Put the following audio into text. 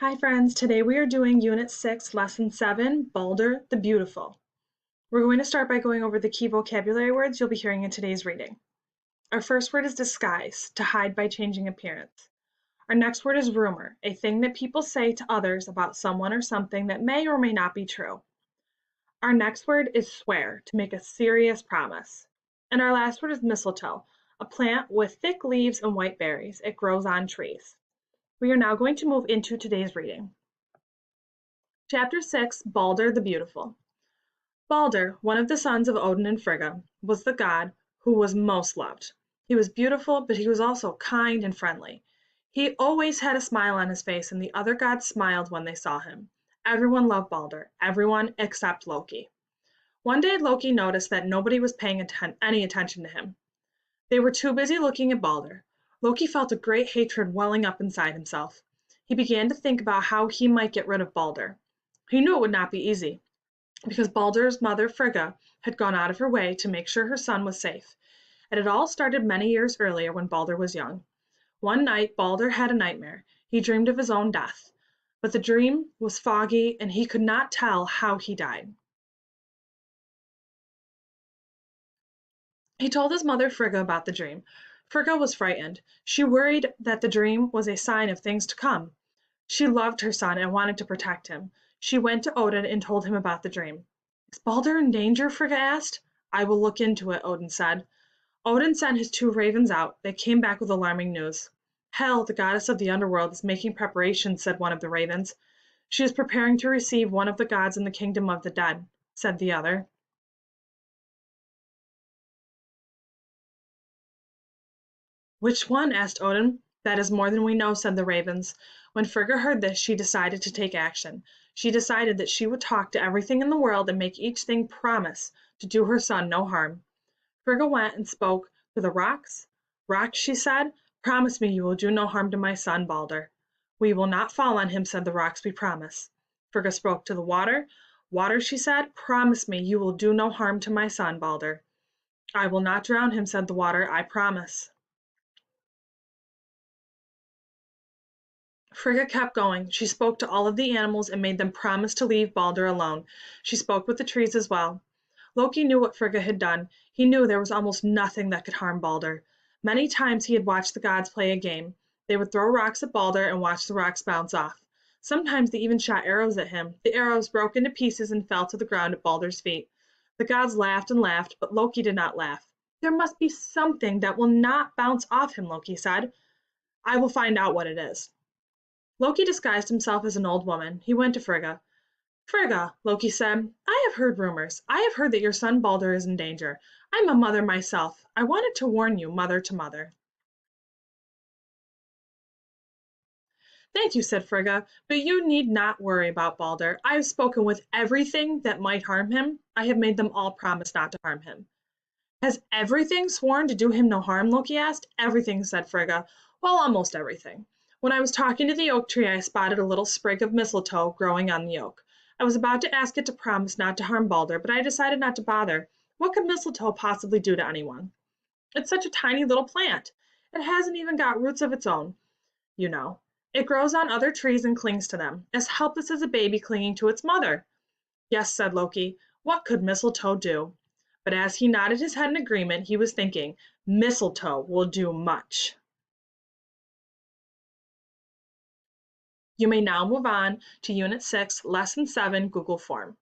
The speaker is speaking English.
Hi friends, today we are doing Unit 6, Lesson 7, Balder the Beautiful. We're going to start by going over the key vocabulary words you'll be hearing in today's reading. Our first word is disguise, to hide by changing appearance. Our next word is rumor, a thing that people say to others about someone or something that may or may not be true. Our next word is swear, to make a serious promise. And our last word is mistletoe, a plant with thick leaves and white berries. It grows on trees. We are now going to move into today's reading. Chapter 6, Balder the Beautiful. Balder, one of the sons of Odin and Frigga, was the god who was most loved. He was beautiful, but he was also kind and friendly. He always had a smile on his face, and the other gods smiled when they saw him. Everyone loved Balder, everyone except Loki. One day Loki noticed that nobody was paying any attention to him. They were too busy looking at Balder. Loki felt a great hatred welling up inside himself. He began to think about how he might get rid of Balder. He knew it would not be easy, because Balder's mother Frigga had gone out of her way to make sure her son was safe. And it all started many years earlier when Balder was young. One night Balder had a nightmare. He dreamed of his own death. But the dream was foggy and he could not tell how he died. He told his mother Frigga about the dream. Frigga was frightened. She worried that the dream was a sign of things to come. She loved her son and wanted to protect him. She went to Odin and told him about the dream. "Is Balder in danger?" Frigga asked. "I will look into it," Odin said. Odin sent his 2 ravens out. They came back with alarming news. "Hel, the goddess of the underworld, is making preparations," said one of the ravens. "She is preparing to receive one of the gods in the kingdom of the dead," said the other. "Which one?" asked Odin. "That is more than we know," said the ravens. When Frigga heard this, she decided to take action. She decided that she would talk to everything in the world and make each thing promise to do her son no harm. Frigga went and spoke to the rocks. "Rocks," she said, "promise me you will do no harm to my son Balder." "We will not fall on him," said the rocks, "we promise." Frigga spoke to the water. "Water," she said, "promise me you will do no harm to my son Balder." "I will not drown him," said the water, "I promise." Frigga kept going. She spoke to all of the animals and made them promise to leave Balder alone. She spoke with the trees as well. Loki knew what Frigga had done. He knew there was almost nothing that could harm Balder. Many times he had watched the gods play a game. They would throw rocks at Balder and watch the rocks bounce off. Sometimes they even shot arrows at him. The arrows broke into pieces and fell to the ground at Balder's feet. The gods laughed and laughed, but Loki did not laugh. "There must be something that will not bounce off him," Loki said. "I will find out what it is." Loki disguised himself as an old woman. He went to Frigga. "Frigga," Loki said, "I have heard rumors. I have heard that your son Balder is in danger. I'm a mother myself. I wanted to warn you, mother to mother." "Thank you," said Frigga, "but you need not worry about Balder. I have spoken with everything that might harm him. I have made them all promise not to harm him." "Has everything sworn to do him no harm?" Loki asked. "Everything," said Frigga. "Well, almost everything. When I was talking to the oak tree, I spotted a little sprig of mistletoe growing on the oak. I was about to ask it to promise not to harm Balder, but I decided not to bother. What could mistletoe possibly do to anyone? It's such a tiny little plant. It hasn't even got roots of its own, you know. It grows on other trees and clings to them, as helpless as a baby clinging to its mother." "Yes," said Loki, "what could mistletoe do?" But as he nodded his head in agreement, he was thinking, "Mistletoe will do much." You may now move on to Unit 6, Lesson 7, Google Form.